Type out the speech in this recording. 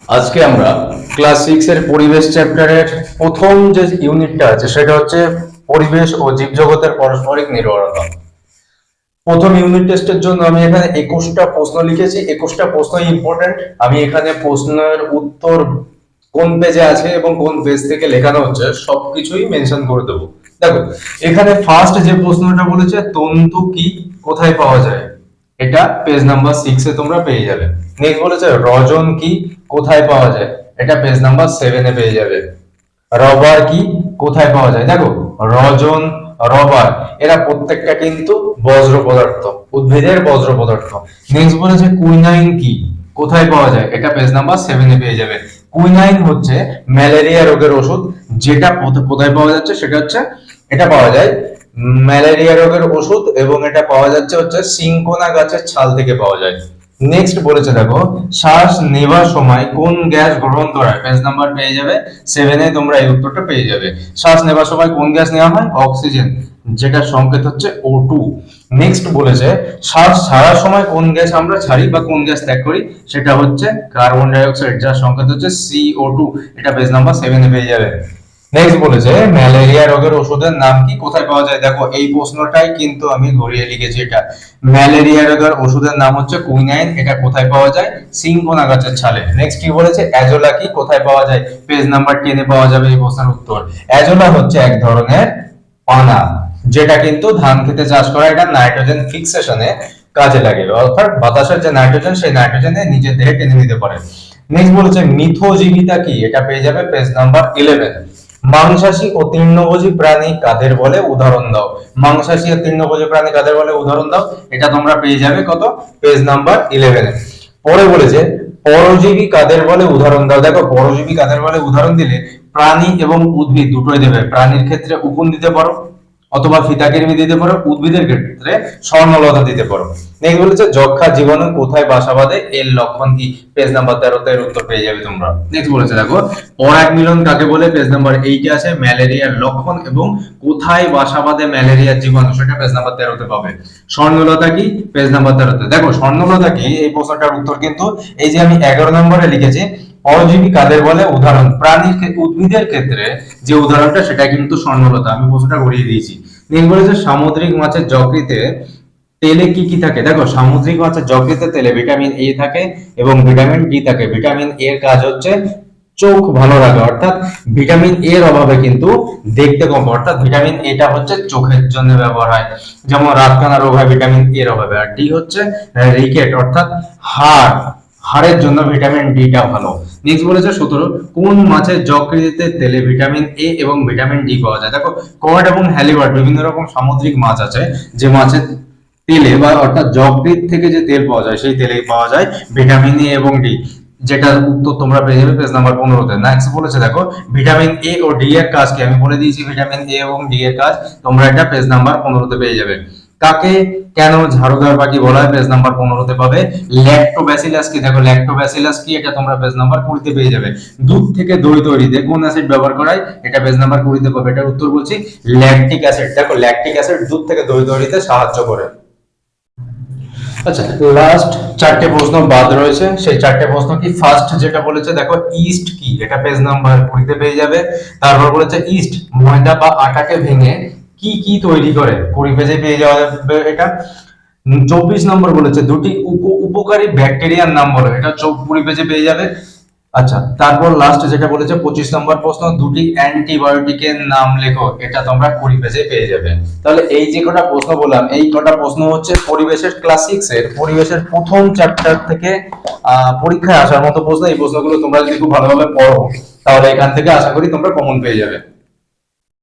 আজকে আমরা ক্লাস 6 এর পরিবেশ চ্যাপ্টারের প্রথম যে ইউনিটটা আছে সেটা হচ্ছে পরিবেশ ও জীবজগতের পারস্পরিক নির্ভরতা। প্রথম ইউনিট টেস্টের জন্য আমি এখানে 21টা প্রশ্ন লিখেছি। 21টা প্রশ্ন ইম্পর্টেন্ট। আমি এখানে প্রশ্নের উত্তর কোন পেজে আছে এবং কোন পেজ থেকে লেখানো হচ্ছে সবকিছুই মেনশন করে দেবো। দেখো, এখানে ফার্স্ট যে প্রশ্নটা বলেছে তন্তু কি কোথায় পাওয়া যায়, এটা পেজ নাম্বার 6 এ তোমরা পেয়ে যাবে। নেক্সট বলেছে রজন কি কোথায় পাওয়া যায়, এটা পেজ নাম্বার 7 এ পেয়ে যাবে। রবার কি কোথায় পাওয়া যায়, দেখো রজন, রবার এরা প্রত্যেকটা কিন্তু বজ্র পদার্থ, উদ্ভিদের বজ্র পদার্থ। নেক্সট বলেছে কুইনাইন কি কোথায় পাওয়া যায়, এটা পেজ নাম্বার 7 এ পেয়ে যাবে। কুইনাইন হচ্ছে ম্যালেরিয়া রোগের ওষুধ, যেটা কোথায় পাওয়া যাচ্ছে সেটা হচ্ছে এটা পাওয়া যায় ম্যালেরিয়া রোগের ওষুধ, এবং এটা পাওয়া যাচ্ছে হচ্ছে সিনকোনা গাছের ছাল থেকে পাওয়া যায়। নেক্সট বলেছে দেখো শ্বাস নেবার সময় কোন গ্যাস গ্রহণ করা হয়, পেজ নাম্বার পেয়ে যাবে 7 এ তোমরা এই উত্তরটা পেয়ে যাবে। শ্বাস নেবার সময় কোন গ্যাস নেওয়া হয়, অক্সিজেন, যেটার সংকেত হচ্ছে O2। নেক্সট বলেছে শ্বাস ছাড়ার সময় কোন গ্যাস আমরা ছাড়ি বা কোন গ্যাস ত্যাগ করি, সেটা হচ্ছে কার্বন ডাই অক্সাইড, যার সংকেত হচ্ছে CO2, এটা পেজ নাম্বার 7 এ পেয়ে যাবে। নেক্সট বলেছে ম্যালেরিয়া রোগের ওষুধের নাম কি কোথায় পাওয়া যায়, দেখো এই প্রশ্নটাই কিন্তু আমি ঘুরিয়ে লিখেছি। এটা ম্যালেরিয়া রোগের ওষুধের নাম হচ্ছে কুইনাইন, এটা কোথায় পাওয়া যায়, সিনকোনা গাছের ছালে। নেক্সট কি বলেছে অ্যাজোলা কি কোথায় পাওয়া যায়, পেজ নাম্বার 10 এ পাওয়া যাবে এই প্রশ্নের উত্তর। অ্যাজোলা হচ্ছে এক ধরনের পানা, যেটা কিন্তু ধান খেতে চাষ করা, এটা নাইট্রোজেন ফিক্সেশনে কাজে লাগে, অর্থাৎ বাতাসের যে নাইট্রোজেন সেই নাইট্রোজেনে নিজের দেহে টেনে নিতে পারে। নেক্সট বলেছে মিথজীবিতা কি, এটা পেয়ে যাবে পেজ নাম্বার 11। মাংসাশী ও তৃণভোজী প্রাণী কাদের বলে উদাহরণ দাও, মাংসাশী ও তৃণভোজী প্রাণী কাদের বলে উদাহরণ দাও, এটা তোমরা পেয়ে যাবে কত, পেজ নাম্বার 11 এ। পরে বলেছে পরজীবী কাদের বলে উদাহরণ দাও, দেখো পরজীবী কাদের বলে উদাহরণ দিলে প্রাণী এবং উদ্ভিদ দুটোই দেবে। প্রাণীর ক্ষেত্রে উকুন দিতে পারো অথবা ফিতাকৃমি দিতে পারো, উদ্ভিদের ক্ষেত্রে স্বর্ণলতা দিতে পারো। নেক্সট বলেছে যক্ষা জীবাণু কোথায় বাসা বাঁধে, এর লক্ষণ কি, পেজ নাম্বার 13 তে এর উত্তর পেয়ে যাবে তোমরা। নেক্সট বলেছে দেখো পরাগ মিলন কাকে বলে, পেজ নাম্বার 8 এ আছে ম্যালেরিয়ার লক্ষণ এবং কোথায় বাসা বাঁধে ম্যালেরিয়ার জীবাণু, সেটা পেজ নাম্বার 13 তে পাবে। স্বর্ণলতা কি, পেজ নাম্বার 13 তে। দেখো স্বর্ণলতা কি এই প্রশ্নটার উত্তর কিন্তু এই যে আমি 11 নম্বরে লিখেছি পরজীবী কাদের বলে উদাহরণ, প্রাণীর উদ্ভিদের ক্ষেত্রে যে উদাহরণটা সেটা কিন্তু স্বর্ণলতা, আমি প্রশ্নটা ঘুরিয়ে দিয়েছি। নেক্সট বলেছে সামুদ্রিক মাছের যকৃতে তেলে কি কি থাকে, দেখো সামুদ্রিক মাছের যকৃতে তেলে ভিটামিন এ থাকে এবং ভিটামিন ডি থাকে। ভিটামিন এর কাজ হচ্ছে চোখ ভালো রাখা, অর্থাৎ ভিটামিন এর অভাবে কিন্তু দেখতে কম, অর্থাৎ ভিটামিন এটা হচ্ছে চোখের জন্য ব্যবহার হয়, যেমন রাতকানা রোগ হয় ভিটামিন এর অভাবে। আর ডি হচ্ছে রিকেট, অর্থাৎ হাড়ের জন্য ভিটামিন ডিটা ভালো। নেক্সট বলেছে 17 কোন মাছের যকৃতে তেলে ভিটামিন এ এবং ভিটামিন ডি পাওয়া যায়, দেখো কড এবং হ্যালিবার্ড বিভিন্ন রকম সামুদ্রিক মাছ আছে যে মাছের তেলে বা অর্থাৎ যকৃৎ থেকে যে তেল পাওয়া যায় সেই তেলে পাওয়া যায় ভিটামিন এ এবং ডি, যেটার উত্তর তোমরা পেয়ে যাবে পেজ নাম্বার 15 তে। নেক্সট বলেছে দেখো ভিটামিন এ ও ডি এর কাজ কি, আমি বলে দিয়েছি ভিটামিন এ এবং ডি এর কাজ, তোমরা এটা পেজ নাম্বার 15 তে পেয়ে যাবে। কাকে কেন ঝাড়ুদার পাখি বলা হয়, পেজ নাম্বার 15 তে পাবে। ল্যাক্টোব্যাসিলাস কি, দেখো ল্যাক্টোব্যাসিলাস কি, এটা তোমরা পেজ নাম্বার 20 তে পেয়ে যাবে। দুধ থেকে দই তৈরিতে কোন অ্যাসিড ব্যবহার করা হয়, এটা পেজ নাম্বার 20 তে পাবে। এটার উত্তর বলছি ল্যাকটিক অ্যাসিড। দেখো ল্যাকটিক অ্যাসিড দুধ থেকে দই তৈরিতে সাহায্য করে। আচ্ছা, লাস্ট চারটে প্রশ্ন বাদ রয়েছে, সেই চারটে প্রশ্ন কি, ফার্স্ট যেটা বলেছে দেখো ইস্ট কি, এটা পেজ নাম্বার 20 তে পেয়ে যাবে। তারপর বলেছে ইস্ট ময়দা বা আটাকে ভেঙে কি কি তৈরি করে, 20 পেজে পেয়ে যাওয়া যাবে এটা। 24 নম্বর বলেছে দুটি উপকারী ব্যাকটেরিয়ার নাম বলো, এটা 20 পেজে পেয়ে যাবে। আচ্ছা, তারপর লাস্ট যেটা বলেছে 25 নম্বর প্রশ্ন দুটি অ্যান্টিবায়োটিকের নাম লেখো, এটা তোমরা 20 পেজে পেয়ে যাবে। তাহলে এই যে কটা প্রশ্ন বললাম এই কটা প্রশ্ন হচ্ছে পরিবেশের ক্লাস 6 এর পরিবেশের প্রথম চ্যাপ্টার থেকে পরীক্ষায় আসার মতো প্রশ্ন। এই প্রশ্নগুলো তোমরা যদি খুব ভালোভাবে পড়ো তাহলে এখান থেকে আশা করি তোমরা কমন পেয়ে যাবে।